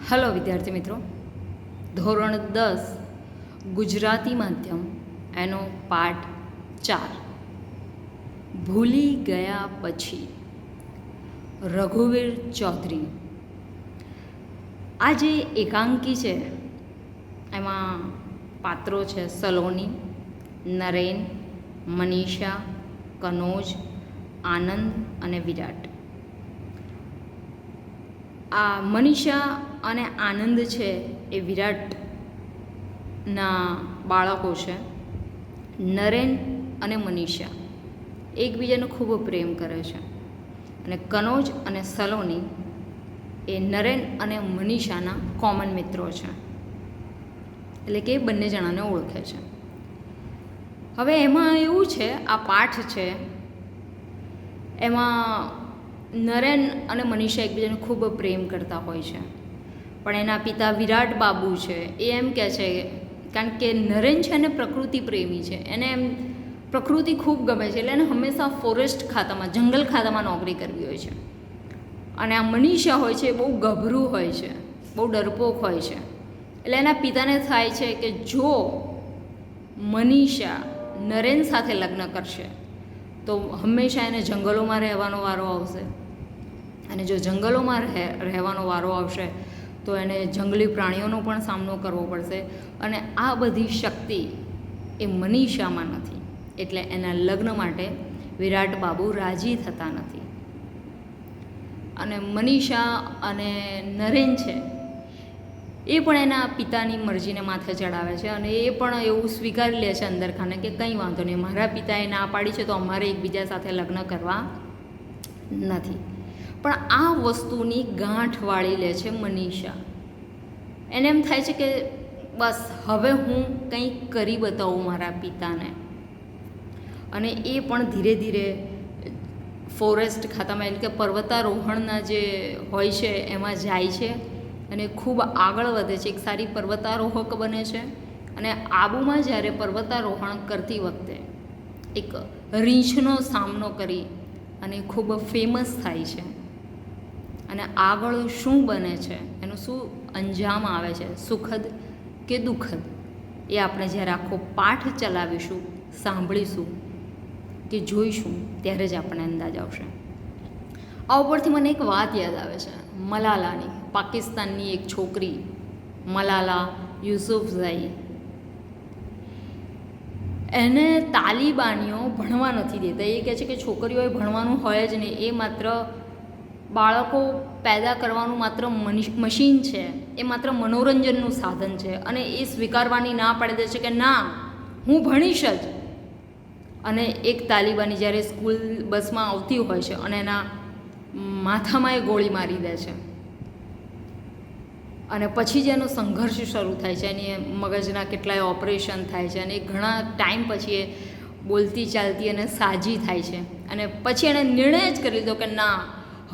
Hello વિદ્યાર્થી મિત્રો, ધોરણ 10 ગુજરાતી માધ્યમ એનો પાઠ 4 ભૂલી ગયા પછી, રઘુવીર ચૌધરી. આ જે એકાંકી છે એમાં પાત્રો છે સલોની, નરેન, મનીષા, કનોજ, આનંદ અને વિરાટ. આ મનીષા અને આનંદ છે એ વિરાટના બાળકો છે. નરેન અને મનીષા એકબીજાને ખૂબ પ્રેમ કરે છે અને કનોજ અને સલોની એ નરેન અને મનીષાના કોમન મિત્રો છે, એટલે કે બંને જણાને ઓળખે છે. હવે એમાં એવું છે, આ પાઠ છે એમાં નરેન અને મનીષા એકબીજાને ખૂબ પ્રેમ કરતા હોય છે, પણ એના પિતા વિરાટ બાબુ છે એ એમ કહે છે, કારણ કે નરેન છે ને પ્રકૃતિ પ્રેમી છે, એને એમ પ્રકૃતિ ખૂબ ગમે છે, એટલે એને હંમેશા ફોરેસ્ટ ખાતામાં, જંગલ ખાતામાં નોકરી કરવી હોય છે. અને આ મનીષા હોય છે એ બહુ ગભરું હોય છે, બહુ ડરપોક હોય છે. એટલે એના પિતાને થાય છે કે જો મનીષા નરેન સાથે લગ્ન કરશે તો હંમેશા એને જંગલોમાં રહેવાનો વારો આવશે, અને જો જંગલોમાં રહેવાનો વારો આવશે તો એને જંગલી પ્રાણીઓનો પણ સામનો કરવો પડશે, અને આ બધી શક્તિ એ મનીષામાં નથી, એટલે એના લગ્ન માટે વિરાટ બાબુ રાજી થતા નથી. અને મનીષા અને નરેન છે એ પણ એના પિતાની મરજીને માથે ચડાવે છે, અને એ પણ એવું સ્વીકારી લે છે અંદર ખાને કે કંઈ વાંધો નહીં, મારા પિતાએ ના પાડી છે તો અમારે એકબીજા સાથે લગ્ન કરવા નથી. પણ આ વસ્તુની ગાંઠ વાળી લે છે મનીષા. એને એમ થાય છે કે બસ હવે હું કંઈક કરી બતાવું મારા પિતાને. અને એ પણ ધીરે ધીરે ફોરેસ્ટ ખાતામાં, એટલે કે પર્વતારોહણના જે હોય છે એમાં જાય છે અને ખૂબ આગળ વધે છે, એક સારી પર્વતારોહક બને છે. અને આબુમાં જ્યારે પર્વતારોહણ કરતી વખતે એક રીંછનો સામનો કરી અને ખૂબ ફેમસ થાય છે. અને આગળ શું બને છે, એનું શું અંજામ આવે છે, સુખદ કે દુઃખદ, એ આપણે જ્યારે આખો પાઠ ચલાવીશું, સાંભળીશું કે જોઈશું ત્યારે જ આપણને અંદાજ આવશે. આ ઉપરથી મને એક વાત યાદ આવે છે મલાલાની, પાકિસ્તાનની એક છોકરી મલાલા યુસુફઝઈ. એને તાલિબાનીઓ ભણવા નથી દેતા. એ કહે છે કે છોકરીઓએ ભણવાનું હોય જ નહીં, એ માત્ર બાળકો પેદા કરવાનું માત્ર મશીન છે, એ માત્ર મનોરંજનનું સાધન છે. અને એ સ્વીકારવાની ના પાડી દે છે કે ના, હું ભણીશ જ. અને એક તાલિબાની જ્યારે સ્કૂલ બસમાં આવતી હોય છે અને એના માથામાં એ ગોળી મારી દે છે, અને પછી જ એનો સંઘર્ષ શરૂ થાય છે, એની મગજના કેટલાય ઓપરેશન થાય છે, અને એ ઘણા ટાઈમ પછી એ બોલતી ચાલતી અને સાજી થાય છે. અને પછી એણે નિર્ણય જ કરી લીધો કે ના,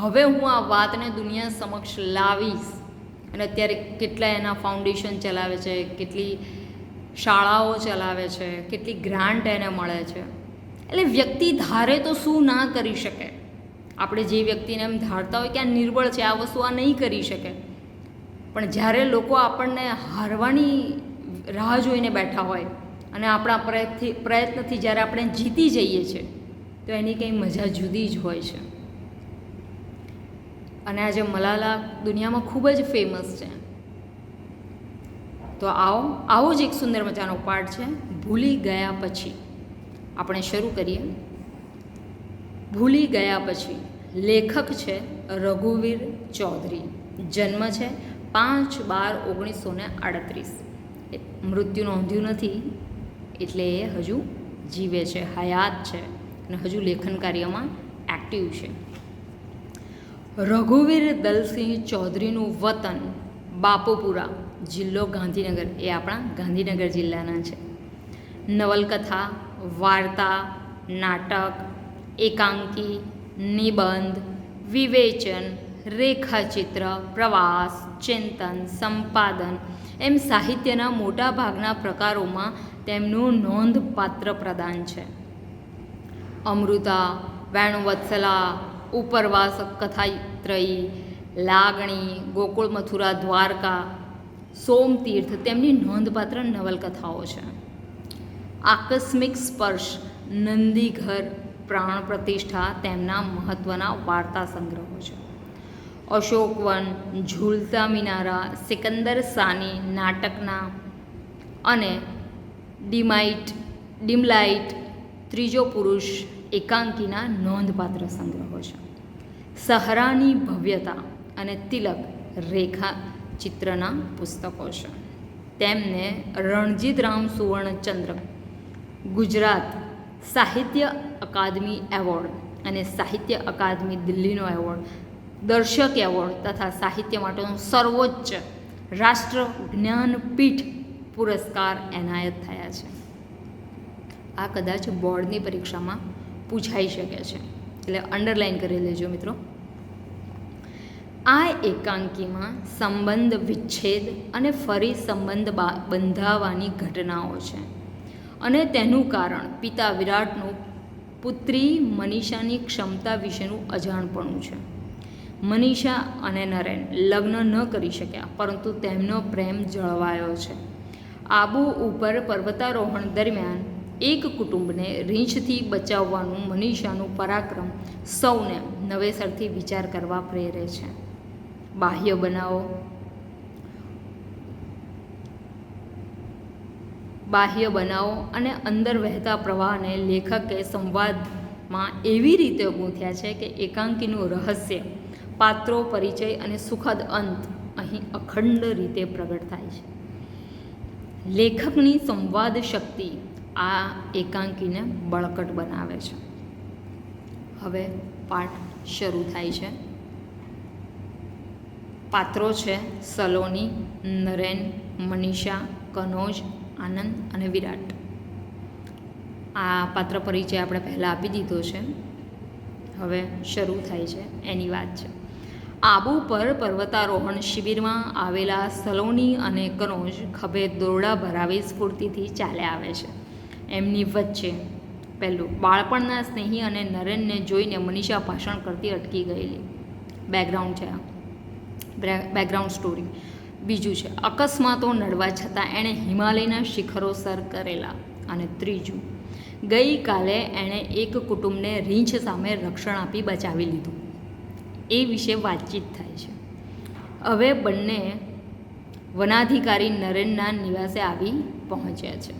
હવે હું આ વાતને દુનિયા સમક્ષ લાવીશ. અને અત્યારે કેટલાય એના ફાઉન્ડેશન ચલાવે છે, કેટલી શાળાઓ ચલાવે છે, કેટલી ગ્રાન્ટ એને મળે છે. એટલે વ્યક્તિ ધારે તો શું ના કરી શકે. આપણે જે વ્યક્તિને એમ ધારતા હોય કે આ નિર્બળ છે, આ વસ્તુ આ નહીં કરી શકે, પણ જ્યારે લોકો આપણને હારવાની રાહ જોઈને બેઠા હોય અને આપણા પ્રયત્નથી જ્યારે આપણે જીતી જઈએ છીએ તો એની કંઈ મજા જુદી જ હોય છે. અને આજે મલાલા દુનિયામાં ખૂબ જ ફેમસ છે. તો આવો જ એક સુંદર મજાનો પાઠ છે ભૂલી ગયા પછી. આપણે શરૂ કરીએ. ભૂલી ગયા પછી. લેખક છે રઘુવીર ચૌધરી. જન્મ છે 5/12/1938. મૃત્યુ નોંધ્યું નથી, એટલે એ હજુ જીવે છે, હયાત છે, અને હજુ લેખન કાર્યમાં એક્ટિવ છે. રઘુવીર દલસિંહ ચૌધરીનું વતન બાપોપુરા, જિલ્લો ગાંધીનગર, એ આપણા ગાંધીનગર જિલ્લાના છે. નવલકથા, વાર્તા, નાટક, એકાંકી, નિબંધ, વિવેચન, રેખાચિત્ર, પ્રવાસ, ચિંતન, સંપાદન એમ સાહિત્યના મોટા ભાગના પ્રકારોમાં તેમનું નોંધપાત્ર પ્રદાન છે. અમૃતા, વેણુવત્સલા, ઉપરવાસ કથાત્રયી, લાગણી, ગોકુળ મથુરા દ્વારકા, સોમતીર્થ તેમની નોંધપાત્ર નવલકથાઓ છે. આકસ્મિક સ્પર્શ, નંદીઘર, પ્રાણ પ્રતિષ્ઠા તેમના મહત્ત્વના વાર્તા સંગ્રહો છે. અશોકવન, ઝૂલતા મિનારા, સિકંદર સાની નાટકના અને ડીમલાઇટ, ત્રીજો પુરુષ એકાંકીના નોંધપાત્ર સંગ્રહો છે. સહરાની ભવ્યતા અને તિલક રેખા ચિત્રના પુસ્તકો છે. તેમને રણજીતરામ સુવર્ણચંદ્રક, ગુજરાત સાહિત્ય અકાદમી એવોર્ડ અને સાહિત્ય અકાદમી દિલ્હીનો એવોર્ડ, દર્શક એવોર્ડ તથા સાહિત્ય માટેનો સર્વોચ્ચ રાષ્ટ્ર જ્ઞાનપીઠ પુરસ્કાર એનાયત થયા છે. આ કદાચ બોર્ડની પરીક્ષામાં પૂછાઈ શકે છે, એટલે અંડરલાઇન કરી લેજો મિત્રો. આ એકાંકીમાં સંબંધ વિચ્છેદ અને ફરી સંબંધ બંધાવવાની ઘટનાઓ છે અને તેનું કારણ પિતા વિરાટનું પુત્રી મનીષાની ક્ષમતા વિશેનું અજાણપણું છે. મનીષા અને નરેન લગ્ન ન કરી શક્યા, પરંતુ તેમનો પ્રેમ જળવાયો છે. આબુ ઉપર પર્વતારોહણ દરમિયાન એક કુટુંબને રીંછથી બચાવવાનું મનીષાનું પરાક્રમ સૌને નવેસરથી વિચાર કરવા પ્રેરે છે. બાહ્ય બનાવો અને અંદર વહેતા પ્રવાહને લેખકે સંવાદમાં એવી રીતે ગૂંથ્યા છે કે એકાંકીનું રહસ્ય, પાત્રો, પરિચય અને સુખદ અંત અહીં અખંડ રીતે પ્રગટ થાય છે. લેખકની સંવાદ શક્તિ આ એકાંકીને બળકટ બનાવે છે. હવે પાઠ શરૂ થાય છે. પાત્રો છે સલોની, નરેન, મનીષા, કનોજ, આનંદ અને વિરાટ. આ પાત્ર પરિચય આપણે પહેલાં આપી દીધો છે. હવે શરૂ થાય છે એની વાત છે. આબુ પર પર્વતારોહણ શિબિરમાં આવેલા સલોની અને કનોજ ખભે દોરડા ભરાવી સ્ફૂર્તિથી ચાલ્યા આવે છે. એમની વચ્ચે પહેલું બાળપણના સ્નેહી અને નરેનને જોઈને મનીષા ભાષણ કરતી અટકી ગયેલી. બેકગ્રાઉન્ડ છે, બેકગ્રાઉન્ડ સ્ટોરી. બીજું છે અકસ્માતો નડવા છતાં એણે હિમાલયના શિખરો સર કરેલા. અને ત્રીજું, ગઈકાલે એણે એક કુટુંબને રીંછ સામે રક્ષણ આપી બચાવી લીધું. એ વિશે વાતચીત થાય છે. હવે બંને વનાધિકારી નરેનના નિવાસે આવી પહોંચ્યા છે.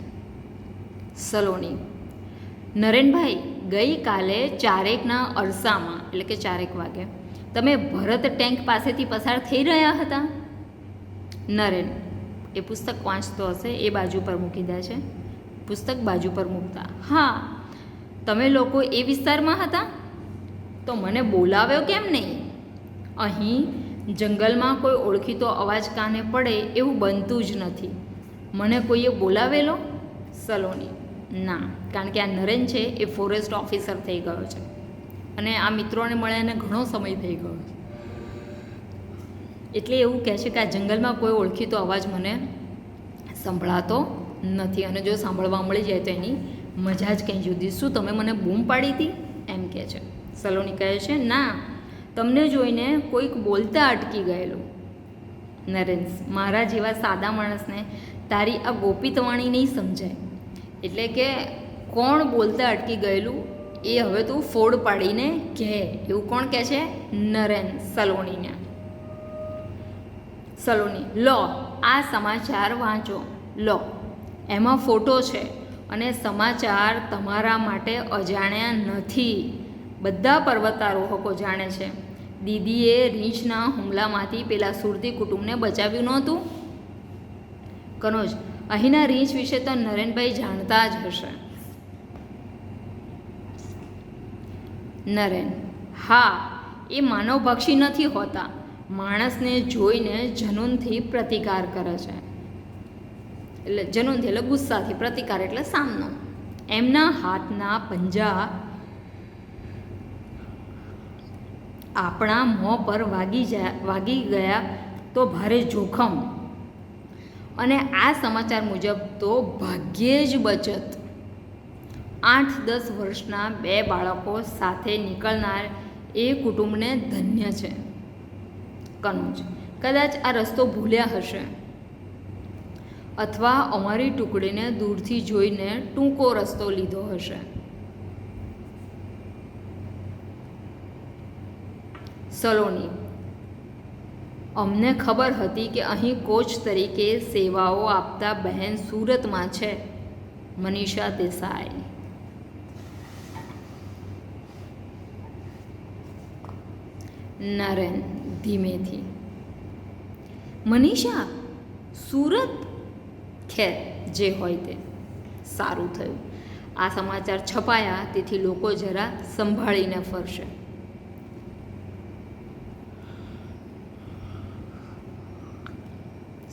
સલોની: નરેનભાઈ, ગઈકાલે 4:01ના અરસામાં, એટલે કે 4:01 વાગે તમે ભરત ટેન્ક પાસેથી પસાર થઈ રહ્યા હતા? નરેન: એ પુસ્તક વાંચતો હશે, એ બાજુ પર મૂકી દે છે. પુસ્તક બાજુ પર મૂકતા: હા, તમે લોકો એ વિસ્તારમાં હતા? તો મને બોલાવ્યો કેમ નહીં? અહીં જંગલમાં કોઈ ઓળખીતો અવાજ કાને પડે એવું બનતું જ નથી. મને કોઈએ બોલાવેલો? સલોની: ના, કારણ કે આ નરેન છે એ ફોરેસ્ટ ઓફિસર થઈ ગયો છે અને આ મિત્રોને મળે એને ઘણો સમય થઈ ગયો છે, એટલે એવું કહે છે કે આ જંગલમાં કોઈ ઓળખીતો અવાજ મને સંભળાતો નથી અને જો સાંભળવા મળી જાય તો એની મજા જ કંઈ જુદી. શું તમે મને બૂમ પાડી હતી? એમ કહે છે. સલોની કહે છે, ના, તમને જોઈને કોઈક બોલતા અટકી ગયેલું. નરેન: મારા જેવા સાદા માણસને તારી આ ગોપિતવાણી નહીં સમજાય. એટલે કે કોણ બોલતા અટકી ગયેલું એ હવે તું ફોડ પાડીને કહે. એવું કોણ કહે છે? નરેન સલોનીને. સલોની: લો, આ સમાચાર વાંચો. લો, એમાં ફોટો છે અને સમાચાર તમારા માટે અજાણ્યા નથી. બધા પર્વતારોહકો જાણે છે. દીદીએ રીંછના હુમલામાંથી પેલા સુરતી કુટુંબને બચાવ્યું નહોતું? કનોજ: અહીંના રીંછ વિશે તો નરેનભાઈ જાણતા જ હશે. નરેન: હા, એ માનવભક્ષી નથી હોતા. માણસને જોઈને જનૂનથી પ્રતિકાર કરે છે. એટલે જનૂનથી એટલે ગુસ્સાથી, પ્રતિકાર એટલે સામનો. એમના હાથના પંજા આપણા મોં પર વાગી ગયા તો ભારે જોખમ. અને આ સમાચાર મુજબ તો ભાગ્યે જ બચત. 8-10 વર્ષના 2 બાળકો સાથે નીકળનાર એ કુટુંબને ધન્ય છે. કનોજ, કદાચ આ રસ્તો ભૂલ્યા હશે અથવા અમારી ટુકડીને દૂરથી જોઈને ટૂંકો રસ્તો લીધો હશે. સલોની, અમને ખબર હતી કે અહીં કોચ તરીકે સેવાઓ આપતા બહેન સુરતમાં છે. મનીષા દેસાઈ. નરેન ધીમેથી, મનીષા સુરત? ખેર, જે હોય તે સારું થયું. આ સમાચાર છપાયા તેથી લોકો જરા સંભાળીને ફરશે.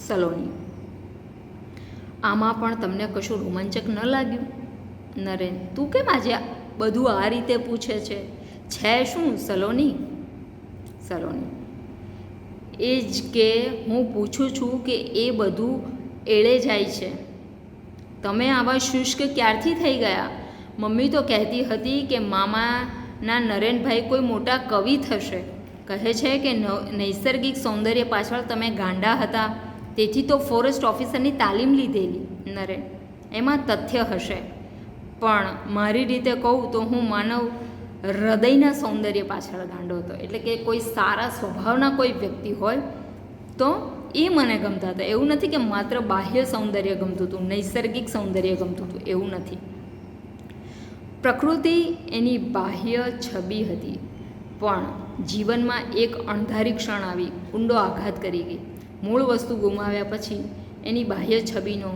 સલોની, આમાં પણ તમને કશું રોમાંચક ન લાગ્યું? નરેન, તું કેમ આજે બધું આ રીતે પૂછે છે? શું સલોની? સલોની, એ જ કે હું પૂછું છું કે એ બધું એળે જાય છે. તમે આવા શુષ્ક ક્યારથી થઈ ગયા? મમ્મી તો કહેતી હતી કે મામાના નરેનભાઈ કોઈ મોટા કવિ થશે. કહે છે કે નૈસર્ગિક સૌંદર્ય પાછળ તમે ગાંડા હતા, તેથી તો ફોરેસ્ટ ઓફિસરની તાલીમ લીધેલી. નરેન, એમાં તથ્ય હશે, પણ મારી રીતે કહું તો હું માનવ હૃદયના સૌંદર્ય પાછળ ગાંડો હતો. એટલે કે કોઈ સારા સ્વભાવના કોઈ વ્યક્તિ હોય તો એ મને ગમતા હતા. એવું નથી કે માત્ર બાહ્ય સૌંદર્ય ગમતું હતું, નૈસર્ગિક સૌંદર્ય ગમતું હતું, એવું નથી. પ્રકૃતિ એની બાહ્ય છબી હતી, પણ જીવનમાં એક અણધારી ક્ષણ આવી, ઊંડો આઘાત કરી ગઈ. મૂળ વસ્તુ ગુમાવ્યા પછી એની બાહ્ય છબીનો,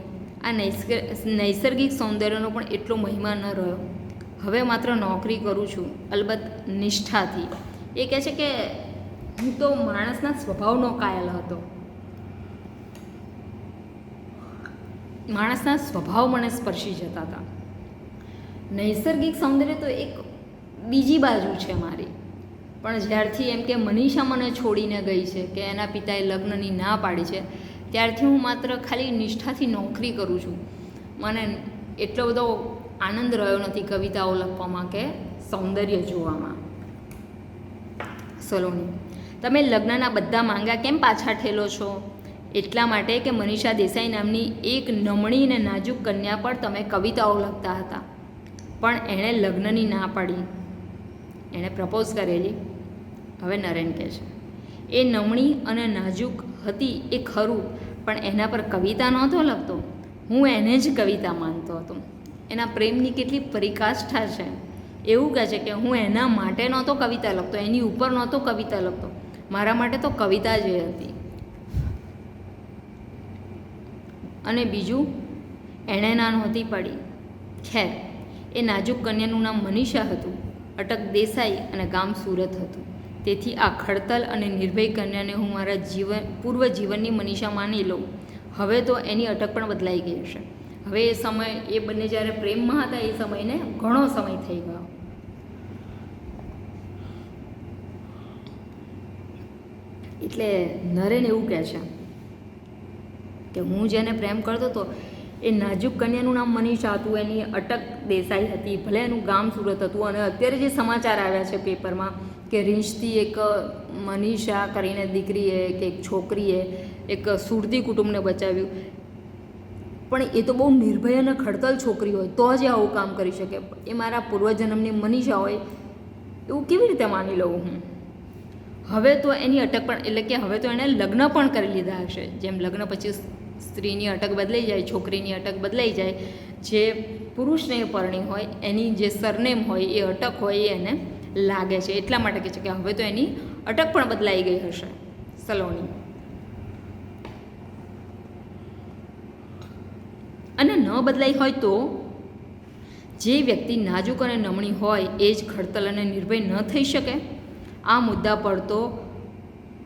આ નૈસર્ગિક સૌંદર્યનો પણ એટલો મહિમા ન રહ્યો. હવે માત્ર નોકરી કરું છું, અલબત્ત નિષ્ઠાથી. એ કહે છે કે હું તો માણસના સ્વભાવનો કાયલ હતો. માણસના સ્વભાવ મને સ્પર્શી જતા હતા. નૈસર્ગિક સૌંદર્ય તો એક બીજી બાજુ છે મારી. પણ જ્યારથી એમ કે મનીષા મને છોડીને ગઈ છે, કે એના પિતાએ લગ્નની ના પાડી છે, ત્યારથી હું માત્ર ખાલી નિષ્ઠાથી નોકરી કરું છું. મને એટલો બધો આનંદ રહ્યો નથી કવિતાઓ લખવામાં કે સૌંદર્ય જોવામાં. સલોની, તમે લગ્નના બધા માંગા કેમ પાછા ઠેલો છો? એટલા માટે કે મનીષા દેસાઈ નામની એક નમણી અને નાજુક કન્યા પર તમે કવિતાઓ લખતા હતા, પણ એણે લગ્નની ના પાડી. એણે પ્રપોઝ કરેલી. હવે નરેન કહે છે એ નમણી અને નાજુક હતી એ ખરું, પણ એના પર કવિતા નહોતો લખતો. હું એને જ કવિતા માનતો હતો. એના પ્રેમની કેટલી પરિકાષ્ઠા છે. એવું કહે છે કે હું એના માટે નહોતો કવિતા લખતો, એની ઉપર નહોતો કવિતા લખતો, મારા માટે તો કવિતા જ હતી. અને બીજું, એણે ના નહોતી પડી. ખેર, એ નાજુક કન્યાનું નામ મનીષા હતું, અટક દેસાઈ અને ગામ સુરત હતું. તેથી આ ખડતલ અને નિર્ભય કન્યાને હું મારા પૂર્વ જીવનની મનીષા માની લઉં. હવે તો એની અટક પણ બદલાઈ ગઈ હશે. હવે એ સમય, એ બંને જ્યારે પ્રેમમાં હતા એ સમયને ઘણો સમય થઈ ગયો. એટલે નરેન એવું કહે છે કે હું જેને પ્રેમ કરતો હતો એ નાજુક કન્યાનું નામ મનીષા હતું, એની અટક દેસાઈ હતી, ભલે એનું ગામ સુરત હતું. અને અત્યારે જે સમાચાર આવ્યા છે પેપરમાં કે રીંછથી એક મનીષા કરીને દીકરીએ કે એક છોકરીએ એક સુરતી કુટુંબને બચાવ્યું, પણ એ તો બહુ નિર્ભય અને ખડતલ છોકરી હોય તો જ આવું કામ કરી શકે. એ મારા પૂર્વજન્મની મનીષા હોય એવું કેવી રીતે માની લઉં હું? હવે તો એની અટક પણ, એટલે કે હવે તો એણે લગ્ન પણ કરી લીધા હશે. જેમ લગ્ન પછી સ્ત્રીની અટક બદલાઈ જાય, છોકરીની અટક બદલાઈ જાય, જે પુરુષને પરણી હોય એની જે સરનેમ હોય એ અટક હોય એ એને લાગે છે. એટલા માટે કહે છે કે હવે તો એની અટક પણ બદલાઈ ગઈ હશે. સલોની, અને ન બદલાઈ હોય તો જે વ્યક્તિ નાજુક અને નમણી હોય એ જ ખડતલ અને નિર્ભય ન થઈ શકે? આ મુદ્દા પર તો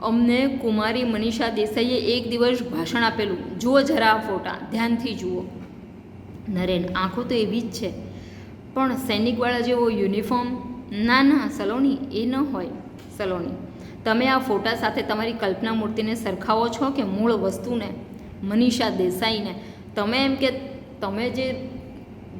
અમને કુમારી મનીષા દેસાઈએ એક દિવસ ભાષણ આપેલું. જુઓ જરા આ ફોટા, ધ્યાનથી જુઓ. નરેન, આંખો તો એવી જ છે, પણ સૈનિકવાળા જેવો યુનિફોર્મ? ના ના સલોની, એ ન હોય. સલોની, તમે આ ફોટા સાથે તમારી કલ્પના મૂર્તિને સરખાવો છો કે મૂળ વસ્તુને, મનીષા દેસાઈને? તમે એમ કે તમે જે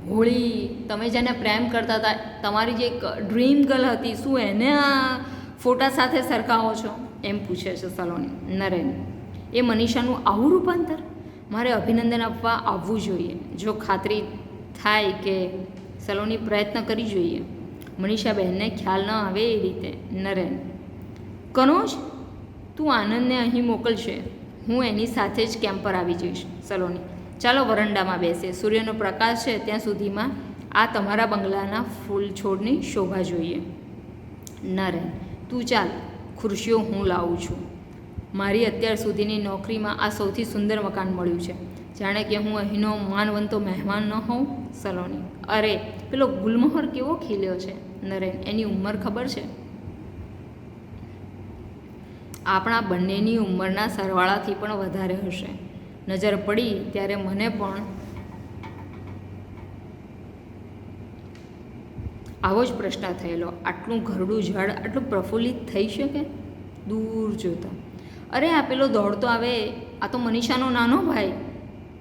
ભોળી, તમે જેને પ્રેમ કરતા હતા, તમારી જે એક ડ્રીમ ગર્લ હતી, શું એને આ ફોટા સાથે સરખાવો છો? એમ પૂછે છે સલોની. નરેન, એ મનીષાનું આવું રૂપાંતર? મારે અભિનંદન આપવા આવવું જોઈએ. જો ખાતરી થાય કે સલોની પ્રયત્ન કરી જોઈએ. મનીષા બહેનને ખ્યાલ ન આવે એ રીતે. નરેન, કનોજ, તું આનંદને અહીં મોકલશે, હું એની સાથે જ કેમ્પ પર આવી જઈશ. સલોની, ચાલો વરંડામાં બેસીએ, સૂર્યનો પ્રકાશ છે ત્યાં સુધીમાં આ તમારા બંગલાના ફૂલ છોડની શોભા જોઈએ. નરેન, તું ચાલ, ખુરશીઓ હું લાવું છું. મારી અત્યાર સુધીની નોકરીમાં આ સૌથી સુંદર મકાન મળ્યું છે, જાણે કે હું અહીંનો માનવંતો મહેમાન ન હોઉં. સલોની, અરે પેલો ગુલમોહર કેવો ખીલ્યો છે. નરેન, એની ઉંમર ખબર છે? આપણા બંનેની ઉંમરના સરવાળાથી પણ વધારે હશે. નજર પડી ત્યારે મને પણ આવો જ પ્રશ્ન થયેલો. આટલું ઘરડું ઝાડ આટલું પ્રફુલ્લિત થઈ શકે? દૂર જોતા, અરે આ પેલો દોડતો આવે, આ તો મનીષાનો નાનો ભાઈ.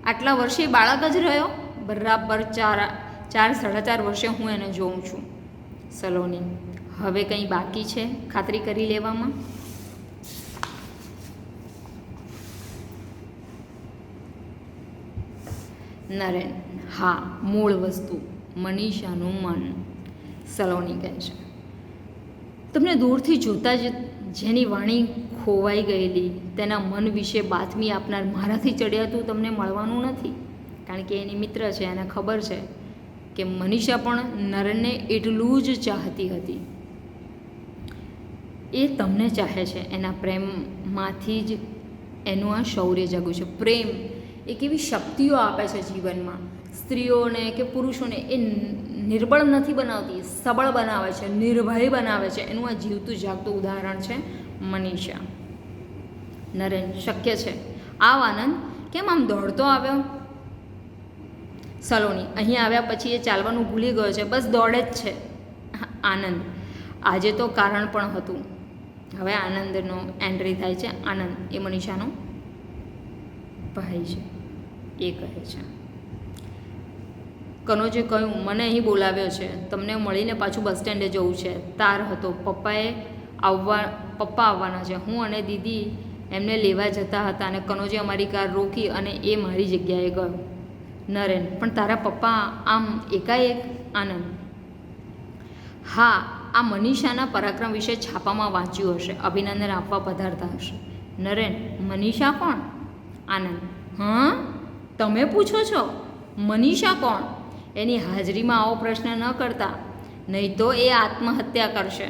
આટલા વર્ષે બાળક જ રહ્યો. બરાબર 4-4.5 વર્ષે હું એને જોઉં છું. સલોની, હવે કંઈ બાકી છે ખાતરી કરી લેવામાં? નરેન, હા, મૂળ વસ્તુ, મનીષાનું મન. સલોની કહે છે, તમને દૂરથી જોતાં જ જેની વાણી ખોવાઈ ગયેલી, તેના મન વિશે બાતમી આપનાર મારાથી ચડિયાતું તમને મળવાનું નથી. કારણ કે એની મિત્ર છે, એને ખબર છે કે મનીષા પણ નરેનને એટલું જ ચાહતી હતી. એ તમને ચાહે છે, એના પ્રેમમાંથી જ એનું આ શૌર્ય જાગ્યું છે. પ્રેમ એક એવી શક્તિઓ આપે છે જીવનમાં. સ્ત્રીઓને કે પુરુષોને એ નિર્બળ નથી બનાવતી, સબળ બનાવે છે, નિર્ભય બનાવે છે. એનું આ જીવતું જાગતું ઉદાહરણ છે મનીષા. નરેન, શક્ય છે. આવ આનંદ, કેમ આમ દોડતો આવ્યો? સલોની, અહીં આવ્યા પછી એ ચાલવાનું ભૂલી ગયો છે, બસ દોડે જ છે. આનંદ, આજે તો કારણ પણ હતું. હવે આનંદનો એન્ટ્રી થાય છે. આનંદ એ મનીષાનો ભાઈ છે. એ કહે છે, કનોજે કહ્યું, મને અહીં બોલાવ્યો છે, તમને મળીને પાછું બસ સ્ટેન્ડે જવું છે. તાર હતો, પપ્પા આવવાના છે. હું અને દીદી એમને લેવા જતા હતા અને કનોજે અમારી કાર રોકી અને એ મારી જગ્યાએ ગયો. નરેન, પણ તારા પપ્પા આમ એકાએક? આનંદ, હા, આ મનીષાના પરાક્રમ વિશે છાપામાં વાંચ્યું હશે, અભિનંદન આપવા પધારતા હશે. નરેન, મનીષા કોણ? આનંદ, હા, તમે પૂછો છો? મનીષા કોણ? એની હાજરીમાં આવો પ્રશ્ન ન કરતા, નહીં તો એ આત્મહત્યા કરશે.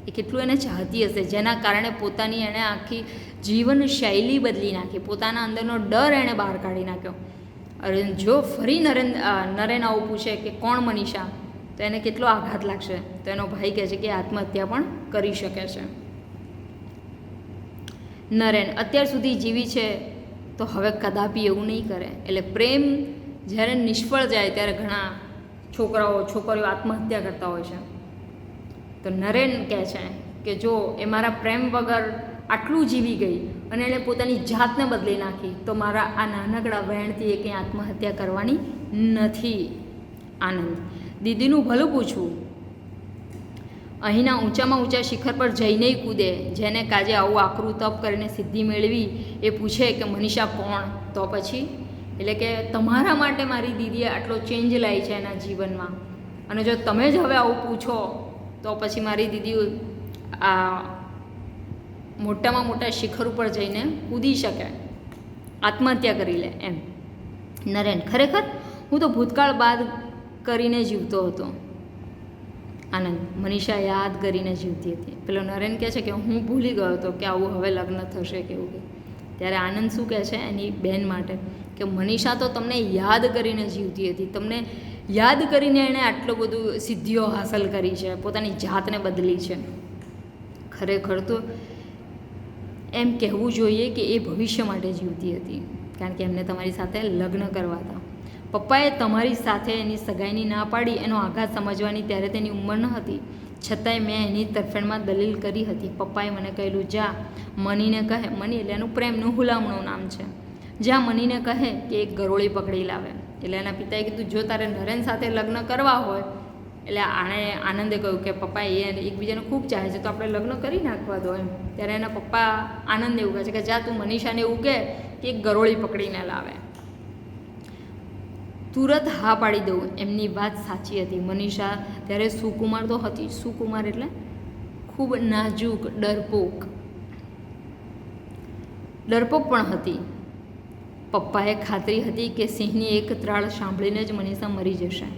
એ કેટલું એને ચાહતી હશે, જેના કારણે પોતાની એણે આખી જીવન શૈલી બદલી નાખી, પોતાના અંદરનો ડર એણે બહાર કાઢી નાખ્યો. અરે જો ફરી નરેન આવું પૂછે કે કોણ મનીષા, તો એને કેટલો આઘાત લાગશે. તો એનો ભાઈ કહે છે કે આત્મહત્યા પણ કરી શકે છે. નરેન, અત્યાર સુધી જીવી છે તો હવે કદાપી એવું નહીં કરે. એટલે પ્રેમ જ્યારે નિષ્ફળ જાય ત્યારે ઘણા છોકરીઓ આત્મહત્યા કરતા હોય છે. તો નરેન કહે છે કે જો એ મારા પ્રેમ વગર આટલું જીવી ગઈ અને એણે પોતાની જાતને બદલી નાખી, તો મારા આ નાનકડા વહેણથી એ કંઈ આત્મહત્યા કરવાની નથી. આનંદ, દીદીનું ભલું પૂછવું. અહીંના ઊંચામાં ઊંચા શિખર પર જઈને કૂદે, જેને કાજે આવું આકરું તપ કરીને સિદ્ધિ મેળવી, એ પૂછે કે મનીષા કોણ? તો પછી એટલે કે તમારા માટે મારી દીદીએ આટલો ચેન્જ લાવી છે એના જીવનમાં, અને જો તમે જ હવે આવું પૂછો તો પછી મારી દીદી આ મોટામાં મોટા શિખર ઉપર જઈને કૂદી શકે, આત્મહત્યા કરી લે એમ. નરેન, ખરેખર હું તો ભૂતકાળ બાદ કરીને જીવતો હતો. આનંદ, મનીષા યાદ કરીને જીવતી હતી. પેલો નરેન કહે છે કે હું ભૂલી ગયો હતો કે આવું હવે લગ્ન થશે કે એવું. ત્યારે આનંદ શું કહે છે એની બહેન માટે કે મનીષા તો તમને યાદ કરીને જીવતી હતી, તમને યાદ કરીને એણે આટલું બધું સિદ્ધિઓ હાંસલ કરી છે, પોતાની જાતને બદલી છે. ખરેખર તો એમ કહેવું જોઈએ કે એ ભવિષ્ય માટે જીવતી હતી, કારણ કે એમને તમારી સાથે લગ્ન કરવા હતા. પપ્પાએ તમારી સાથે એની સગાઈની ના પાડી, એનો આઘાત સમજવાની ત્યારે તેની ઉંમર ન હતી, છતાંય મેં એની તરફેણમાં દલીલ કરી હતી. પપ્પાએ મને કહેલું, જા મનીને કહે, મની એટલે એનું પ્રેમનું હુલામણું નામ છે, જ્યાં મનીને કહે કે એક ગરોળી પકડી લાવે. એટલે એના પિતાએ કીધું, જો તારે નરેન સાથે લગ્ન કરવા હોય એટલે આણે આનંદે કહ્યું કે પપ્પા એ એકબીજાને ખૂબ ચાહે છે તો આપણે લગ્ન કરી નાખવા દો એમ. ત્યારે એના પપ્પા આનંદ એવું કહે છે કે જા તું મનીષાને એવું કહે કે એક ગરોળી પકડીને લાવે. તુરત હા પાડી દઉં, એમની વાત સાચી હતી. મનીષા ત્યારે સુકુમાર તો હતી, સુકુમાર એટલે ખૂબ નાજુક, ડરપોક પણ હતી. પપ્પાએ ખાતરી હતી કે સિંહની એક ત્રાળ સાંભળીને જ મનીષા મરી જશે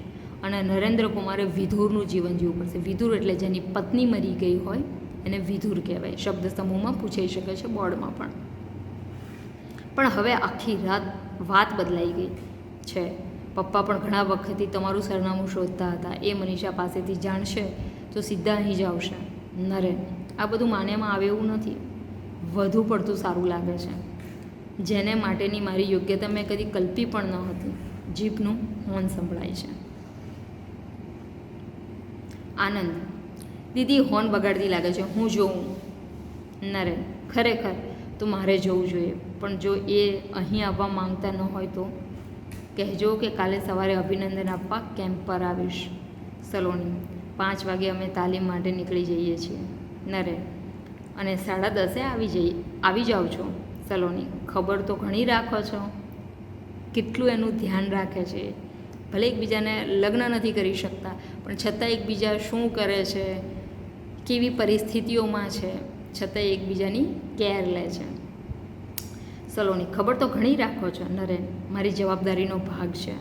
અને નરેન્દ્ર કુમારે વિધુરનું જીવન જીવવું પડશે. વિધુર એટલે જેની પત્ની મરી ગઈ હોય એને વિધુર કહેવાય. શબ્દ સમૂહમાં પૂછાઈ શકે છે, બોર્ડમાં પણ હવે આખી રાત વાત બદલાઈ ગઈ છે. પપ્પા પણ ઘણા વખતથી તમારું સરનામું શોધતા હતા. એ મનીષા પાસેથી જાણશે તો સીધા અહીં જ આવશે. નરેન, આ બધું માન્યામાં આવે એવું નથી. વધુ પડતું સારું લાગે છે, જેને માટેની મારી યોગ્યતા મેં કદી કલ્પી પણ ન હતી. જીભનું હોર્ન સંભળાય છે. આનંદ, દીદી હોર્ન બગાડતી લાગે છે, હું જોઉં. નરેન, ખરેખર તો મારે જોવું જોઈએ, પણ જો એ અહીં આવવા માંગતા ન હોય તો કહેજો કે કાલે સવારે અભિનંદન આપવા કેમ્પ પર આવીશ. સલોની, 5 વાગે અમે તાલીમ માટે નીકળી જઈએ છીએ. નરેન, અને 10:30 આવી જાઓ છો. સલોની, ખબર તો ઘણી રાખો છો. કેટલું એનું ધ્યાન રાખે છે. ભલે એકબીજાને લગ્ન નથી કરી શકતા પણ છતાં એકબીજા શું કરે છે, કેવી પરિસ્થિતિઓમાં છે, છતાં એકબીજાની કેર લે છે. સલોની, ખબર તો ઘણી રાખો છો. નરેન, મારી જવાબદારીનો ભાગ છે.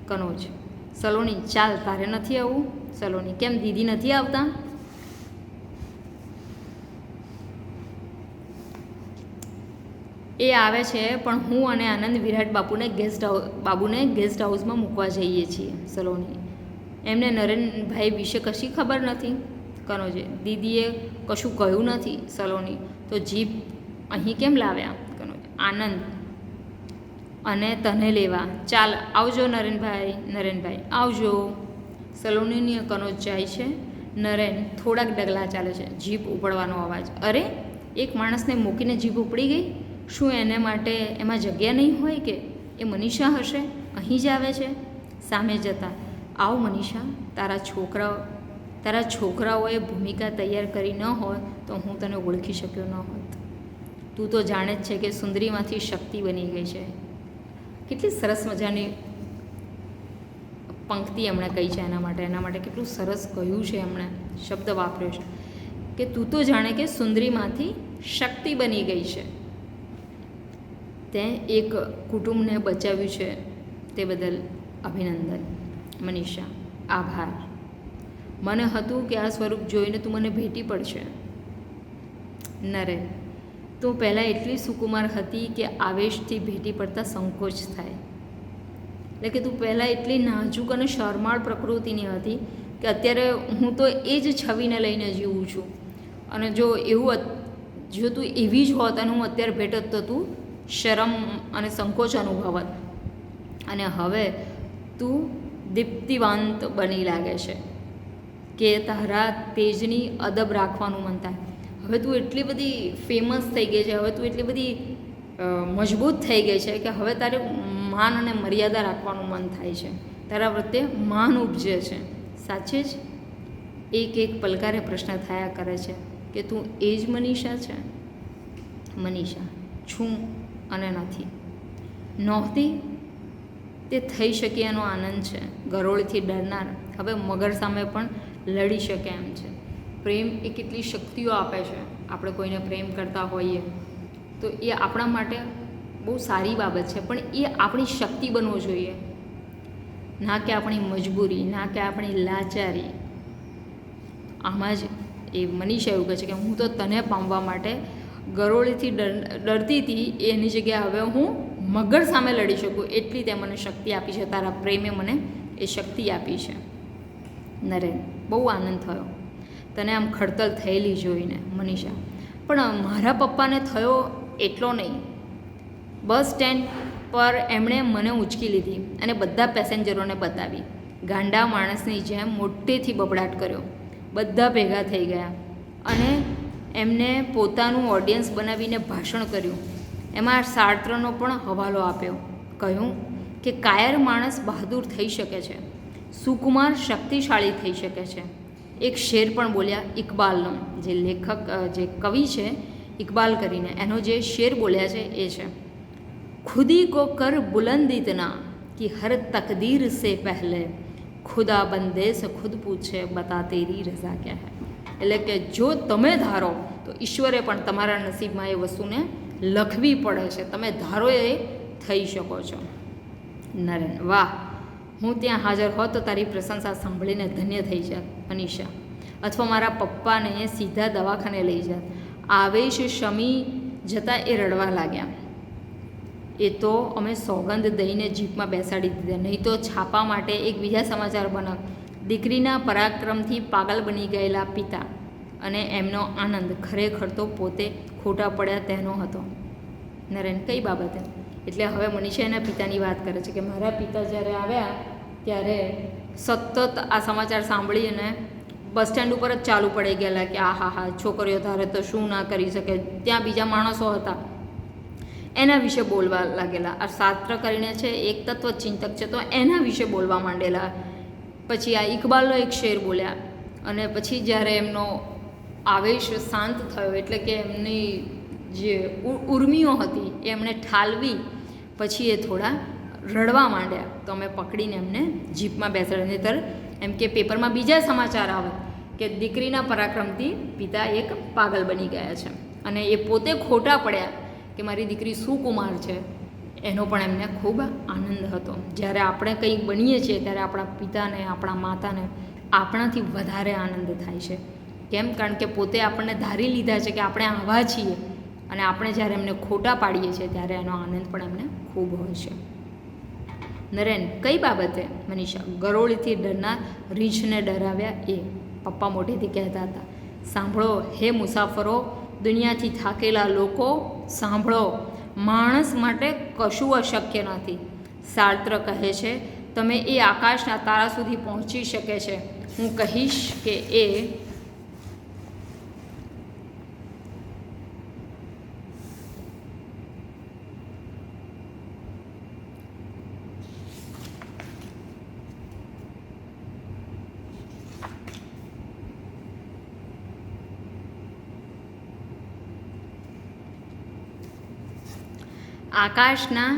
કનોજ, સલોની, ચાલ તારે નથી આવવું. સલોની, કેમ દીદી નથી આવતા? એ આવે છે પણ હું અને આનંદ વિરાટ બાબુને ગેસ્ટ હાઉસમાં મૂકવા જઈએ છીએ. સલોની, એમને નરેનભાઈ વિશે કશી ખબર નથી. કનોજે, દીદીએ કશું કહ્યું નથી. સલોની, તો જીપ અહીં કેમ લાવ્યા? કનોજ, આનંદ અને તને લેવા. ચાલ આવજો નરેનભાઈ આવજો. સલોનીની કનોજ જાય છે. નરેન થોડાક ડગલા ચાલે છે. જીપ ઉપડવાનો અવાજ. અરે, એક માણસને મૂકીને જીપ ઉપડી ગઈ. શું એને માટે એમાં જગ્યા નહીં હોય કે? એ મનીષા હશે, અહીં જ આવે છે. સામે જતા, આવ મનીષા, તારા છોકરાઓએ ભૂમિકા તૈયાર કરી ન હોત તો હું તને ઓળખી શક્યો ન હોત. તું તો જાણે જ છે કે સુંદરીમાંથી શક્તિ બની ગઈ છે. કેટલી સરસ મજાની પંક્તિ એમણે કહી છે એના માટે કેટલું સરસ કહ્યું છે એમણે, શબ્દ વાપર્યો છે કે તું તો જાણે કે સુંદરીમાંથી શક્તિ બની ગઈ છે. તે એક કુટુંબને બચાવ્યું છે તે બદલ અભિનંદન. મનીષા, આભાર. મને હતું કે આ સ્વરૂપ જોઈને તું મને ભેટી પડશે. નરેન, તું પહેલાં એટલી સુકુમાર હતી કે આવેશથી ભેટી પડતા સંકોચ થાય. એટલે કે તું પહેલાં એટલી નાજુક અને શરમાળ પ્રકૃતિની હતી કે અત્યારે હું તો એ જ છબીને લઈને જીવું છું. અને જો તું એવી જ હોત અને હું અત્યારે ભેટત તો તું શરમ અને સંકોચ અનુભવત. અને હવે તું દીપ્તિવંત બની લાગે છે કે તારા તેજની અદબ રાખવાનું મન થાય. હવે તું એટલી બધી ફેમસ થઈ ગઈ છે, હવે તું એટલી બધી મજબૂત થઈ ગઈ છે કે હવે તારે માન અને મર્યાદા રાખવાનું મન થાય છે. તારા પ્રત્યે માન ઉપજે છે. સાચે જ એક પલકારે પ્રશ્ન થયા કરે છે કે તું એ જ મનીષા છે? મનીષા, છું અને નથી. નહોતી તે થઈ શકે એનો આનંદ છે. ગરોળીથી ડરનાર હવે મગર સામે પણ લડી શકે એમ છે. પ્રેમ એ કેટલી શક્તિઓ આપે છે. આપણે કોઈને પ્રેમ કરતા હોઈએ તો એ આપણા માટે બહુ સારી બાબત છે, પણ એ આપણી શક્તિ બનવો જોઈએ, ના કે આપણી મજબૂરી, ના કે આપણી લાચારી. આમાં જ એ મનીષા એવું કહે છે કે હું તો તને પામવા માટે ગરોળીથી ડરતી હતી, એની જગ્યાએ હવે હું મગર સામે લડી શકું એટલી તે મને શક્તિ આપી છે. તારા પ્રેમે મને એ શક્તિ આપી છે. નરેન, બહુ આનંદ થયો તને આમ ખડતલ થયેલી જોઈને. મનીષા, પણ મારા પપ્પાને થયો એટલો નહીં. બસ સ્ટેન્ડ પર એમણે મને ઉંચકી લીધી અને બધા પેસેન્જરોને બતાવી. ગાંડા માણસની જેમ મોટેથી બબડાટ કર્યો. બધા ભેગા થઈ ગયા અને એમને પોતાનું ઓડિયન્સ બનાવીને ભાષણ કર્યું. એમાં સાર્ત્રનો પણ હવાલો આપ્યો. કહ્યું કે કાયર માણસ બહાદુર થઈ શકે છે, સુકુમાર શક્તિશાળી થઈ શકે છે. એક શેર પણ બોલ્યા ઇકબાલનો, જે લેખક જે કવિ છે ઇકબાલ કરીને, એનો જે શેર બોલ્યા છે એ છે, ખુદી કો કર બુલંદ ઇતના कि हर तकदीर से पहले खुदा बंदे से खुद पूछे बता तेरी रज़ा क्या है. એટલે કે જો તમે ધારો તો ઈશ્વરે પણ તમારા નસીબમાં એ વસ્તુને લખવી પડે છે. તમે ધારો એ થઈ શકો છો. નરેન, વાહ, હું ત્યાં હાજર હોત તો તારી પ્રશંસા સાંભળીને ધન્ય થઈ જાત મનીષા. અથવા મારા પપ્પાને સીધા દવાખાને લઈ જાત. આવેશ શમી જતાં એ રડવા લાગ્યા. એ તો અમે સોગંદ દઈને જીપમાં બેસાડી દીધા, નહીં તો છાપા માટે એક બીજા સમાચાર બનાવ. દીકરીના પરાક્રમથી પાગલ બની ગયેલા પિતા અને એમનો આનંદ ખરેખર તો પોતે ખોટા પડ્યા તેનો હતો. નરેન, કઈ બાબતે? એટલે હવે મનીષા એના પિતાની વાત કરે છે કે મારા પિતા જ્યારે આવ્યા ત્યારે સતત આ સમાચાર સાંભળીને બસ સ્ટેન્ડ ઉપર જ ચાલુ પડી ગયેલા કે આ હા હા, છોકરીઓ ધારે તો શું ના કરી શકે. ત્યાં બીજા માણસો હતા, એના વિશે બોલવા લાગેલા. આ શાસ્ત્ર કરીને છે, એક તત્વચિંતક છે, તો એના વિશે બોલવા માંડેલા. પછી આ ઇકબાલનો એક શેર બોલ્યા અને પછી જ્યારે એમનો આવેશ શાંત થયો, એટલે કે એમની જે ઉર્મિઓ હતી એ એમણે ઠાલવી, પછી એ થોડા રડવા માંડ્યા. તો અમે પકડીને એમને જીપમાં બેસાડ્યા. નહીંતર એમ કે પેપરમાં બીજા સમાચાર આવે કે દીકરીના પરાક્રમથી પિતા એક પાગલ બની ગયા છે અને એ પોતે ખોટા પડ્યા કે મારી દીકરી સુકુમાર છે. એનો પણ એમને ખૂબ આનંદ હતો. જ્યારે આપણે કંઈક બનીએ છીએ ત્યારે આપણા પિતાને, આપણા માતાને આપણાથી વધારે આનંદ થાય છે. કેમ? કારણ કે પોતે આપણને ધારી લીધા છે કે આપણે આવા છીએ, અને આપણે જ્યારે એમને ખોટા પાડીએ છીએ ત્યારે એનો આનંદ પણ એમને ખૂબ હોય છે. નરેન, કઈ બાબતે? મનીષા, ગરોળીથી ડરનાર રીંછને ડરાવ્યા એ. પપ્પા મોટેથી કહેતા હતા, સાંભળો હે મુસાફરો, દુનિયાથી થાકેલા લોકો, સાંભળો, માણસ માટે કશું અશક્ય નથી. સાર્ત્ર કહે છે તમે એ આકાશના તારા સુધી પહોંચી શકે છે. હું કહીશ કે એ આકાશના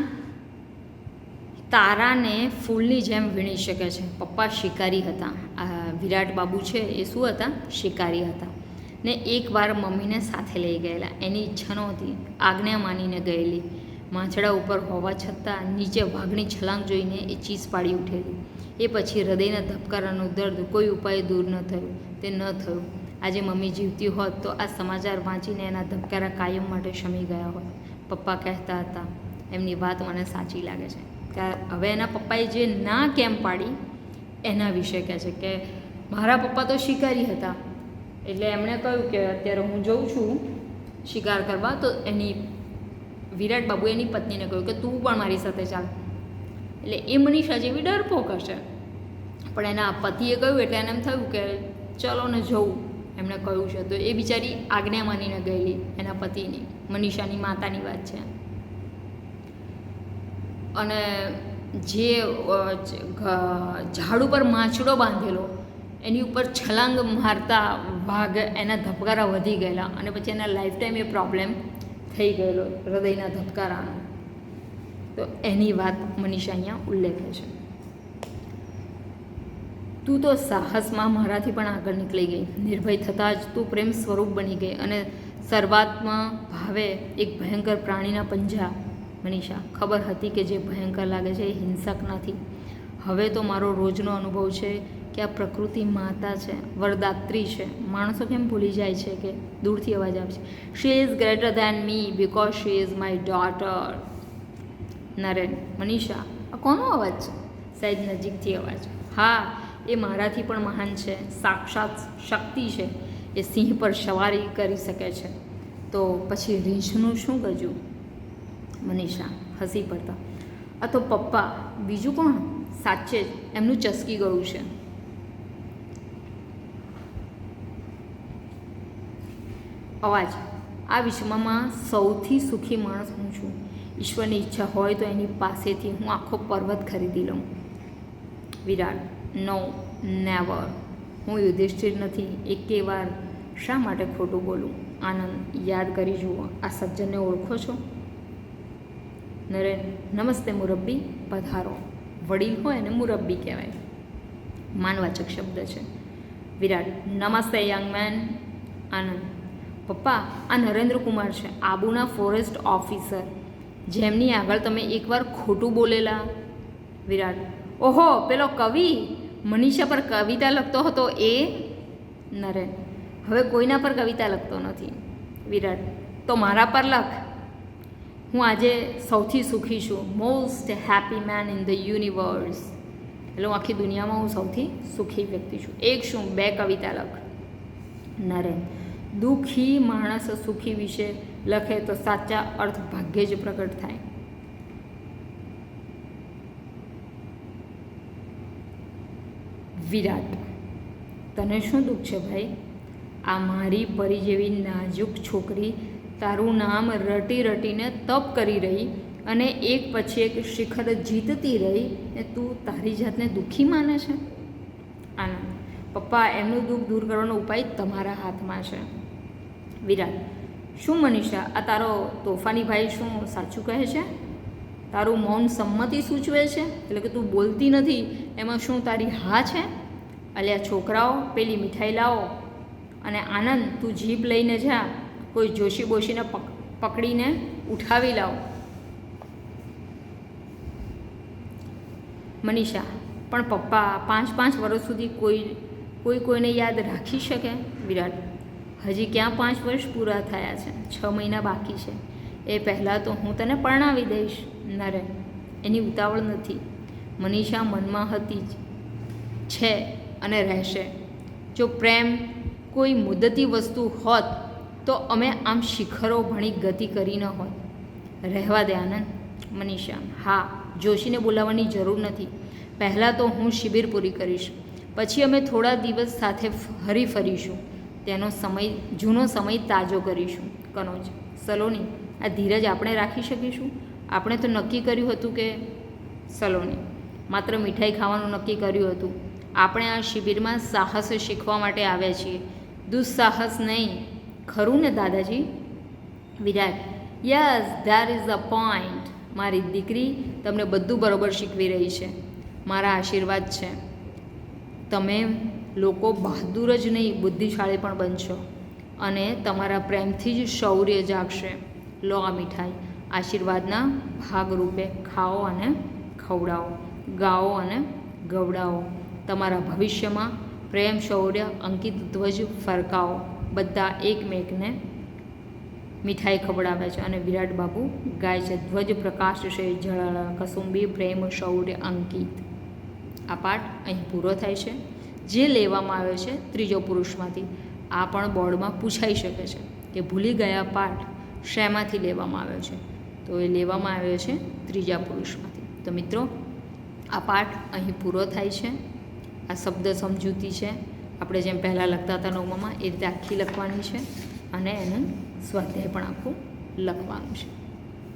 તારાને ફૂલની જેમ વીણી શકે છે. પપ્પા શિકારી હતા. આ વિરાટ બાબુ છે એ શું હતા? શિકારી હતા. ને એકવાર મમ્મીને સાથે લઈ ગયેલા. એની ઈચ્છા નહોતી, આજ્ઞા માનીને ગયેલી. માંચડા ઉપર હોવા છતાં નીચે વાઘની છલાંગ જોઈને એ ચીસ પાડી ઉઠેલી. એ પછી હૃદયના ધબકારાનું દર્દ કોઈ ઉપાય દૂર ન થયું. તે ન થયું. આજે મમ્મી જીવતી હોત તો આ સમાચાર વાંચીને એના ધબકારા કાયમ માટે શમી ગયા હોત. પપ્પા કહેતા હતા, એમની વાત મને સાચી લાગે છે. કે હવે એના પપ્પાએ જે ના કેમ પાડી એના વિશે કહે છે કે મારા પપ્પા તો શિકારી હતા, એટલે એમણે કહ્યું કે અત્યારે હું જઉં છું શિકાર કરવા. તો એની વિરાટ બાબુ એની પત્નીને કહ્યું કે તું પણ મારી સાથે ચાલ. એટલે એ મનીષા જેવી ડરપોક હશે, પણ એના પતિએ કહ્યું એટલે એને એમ થયું કે ચલો ને જવું, એમણે કહ્યું છે. તો એ બિચારી આજ્ઞા માનીને ગયેલી એના પતિની. મનીષાની માતાની વાત છે. અને જે ઝાડ ઉપર માંચડો બાંધેલો એની ઉપર છલાંગ મારતા વાઘ, એના ધબકારા વધી ગયેલા અને પછી એના લાઈફ ટાઈમ એ પ્રોબ્લેમ થઈ ગયેલો હૃદયના ધબકારાનો. તો એની વાત મનીષા અહીંયા ઉલ્લેખે છે. તું તો સાહસમાં મારાથી પણ આગળ નીકળી ગઈ. નિર્ભય થતાં જ તું પ્રેમ સ્વરૂપ બની ગઈ અને સર્વાત્મા ભાવે એક ભયંકર પ્રાણીના પંજા. મનીષા, ખબર હતી કે જે ભયંકર લાગે છે એ હિંસક નથી. હવે તો મારો રોજનો અનુભવ છે કે આ પ્રકૃતિ માતા છે, વરદાત્રી છે. માણસો કેમ ભૂલી જાય છે કે દૂરથી અવાજ આવે છે, she is greater than me because she is my daughter. Naren, Manisha, આ કોનો અવાજ છે? સહેજ નજીકથી અવાજ. હા, એ મારાથી પણ મહાન છે, સાક્ષાત શક્તિ છે. એ સિંહ પર સવારી કરી શકે છે. તો પછી રીંછનું શું ગજું? મનીષા હસી પડતા, આ તો પપ્પા, બીજું કોણ? સાચે જ એમનું ચસકી ગયું છે. અવાજ, આ વિશ્વમાં સૌથી સુખી માણસ હું છું. ઈશ્વરની ઈચ્છા હોય તો એની પાસેથી હું આખો પર્વત ખરીદી લઉં. વિરાટ, નો, નેવર. હું યુધિષ્ઠિર નથી. એકે વાર શા માટે ખોટું બોલું? આનંદ, યાદ કરી જુઓ, આ સજ્જનને ઓળખો છો? નરેન, નમસ્તે મુરબ્બી, પધારો. વડીલ હોય ને મુરબ્બી કહેવાય, માનવાચક શબ્દ છે. વિરાટ, નમસ્તે યંગ મેન. આનંદ, પપ્પા, આ નરેન્દ્ર કુમાર છે, આબુના ફોરેસ્ટ ઓફિસર, જેમની આગળ તમે એકવાર ખોટું બોલેલા. વિરાટ, ઓહો, પેલો કવિ મનીષા પર કવિતા લખતો હતો એ? નરેન, હવે કોઈના પર કવિતા લખતો નથી. વિરાટ, તો મારા પર લખ. હું આજે સૌથી સુખી છું, most happy man in the universe. એટલે હું આખી દુનિયામાં હું સૌથી સુખી વ્યક્તિ છું. એક શું, 2 કવિતા લખ. નરેન, દુઃખી માણસ સુખી વિશે લખે તો સાચા અર્થ ભાગ્યે જ પ્રગટ થાય. વિરાટ, તને શું દુઃખ છે ભાઈ? આ મારી પરી જેવી નાજુક છોકરી તારું નામ રટી રટીને તપ કરી રહી અને એક પછી એક શિખર જીતતી રહી ને તું તારી જાતને દુઃખી માને છે? આનંદ, પપ્પા, એમનું દુઃખ દૂર કરવાનો ઉપાય તમારા હાથમાં છે. વિરાટ, શું મનીષા, આ તારો તોફાની ભાઈ શું સાચું કહે છે? તારું મૌન સંમતિ સૂચવે છે? એટલે કે તું બોલતી નથી એમાં શું તારી હા છે? અલ્યા છોકરાઓ, પેલી મીઠાઈ લાવો. અને આનંદ, તું જીભ લઈને જા, કોઈ જોશી બોશીને પકડીને ઉઠાવી લાવો. મનીષા, પણ પપ્પા, 5 વર્ષ સુધી કોઈને યાદ રાખી શકે? વિરાટ, હજી ક્યાં 5 વર્ષ પૂરા થયા છે, 6 મહિના બાકી છે. એ પહેલાં તો હું તને પરણાવી દઈશ. નરેન, એની ઉતાવળ નથી. મનીષા મનમાં હતી જ છે અને રહેશે. જો પ્રેમ કોઈ મુદ્દતી વસ્તુ હોત તો અમે આમ શિખરો ભણી ગતિ કરી ન હોત. રહેવા દે આનંદ. મનીષા, હા, જોશીને બોલાવવાની જરૂર નથી. પહેલાં તો હું શિબિર પૂરી કરીશ, પછી અમે થોડા દિવસ સાથે હરી ફરીશું, તેનો જૂનો સમય તાજો કરીશું. કનોજ, સલોની, આ ધીરજ આપણે રાખી શકીશું? આપણે તો નક્કી કર્યું હતું કે સલોની, માત્ર મીઠાઈ ખાવાનું નક્કી કર્યું હતું. આપણે આ શિબિરમાં સાહસ શીખવા માટે આવ્યા છીએ, દુસ્સાહસ નહીં. ખરું ને દાદાજી? Virat, yes, that is the point. મારી દીકરી તમને બધું બરોબર શીખવી રહી છે. મારા આશીર્વાદ છે. તમે લોકો બહાદુર જ નહીં, બુદ્ધિશાળી પણ બનશો અને તમારા પ્રેમથી જ શૌર્ય જાગશે. લો આ મીઠાઈ, આશીર્વાદના ભાગરૂપે ખાઓ અને ખવડાવો, ગાઓ અને ગવડાવો. તમારા ભવિષ્યમાં પ્રેમ શૌર્ય અંકિત ધ્વજ ફરકાવો. બધા એકમેકને મીઠાઈ ખવડાવે છે અને વિરાટ બાબુ ગાય છે, ધ્વજ પ્રકાશ છે જળ કસુંબી પ્રેમ શૌર્ય અંકિત. આ પાઠ અહીં પૂરો થાય છે, જે લેવામાં આવ્યો છે ત્રીજો પુરુષમાંથી. આ પણ બોર્ડમાં પૂછાઈ શકે છે કે ભૂલી ગયા પાઠ શેમાંથી લેવામાં આવ્યો છે, તો એ લેવામાં આવ્યો છે ત્રીજા પુરુષમાંથી. તો મિત્રો, આ પાઠ અહીં પૂરો થાય છે. આ શબ્દ સમજૂતી છે, આપણે જેમ પહેલાં લખતા હતા 9માં એ રીતે આખી લખવાની છે અને એનું સ્વાધ્યાય પણ આખું લખવાનું છે.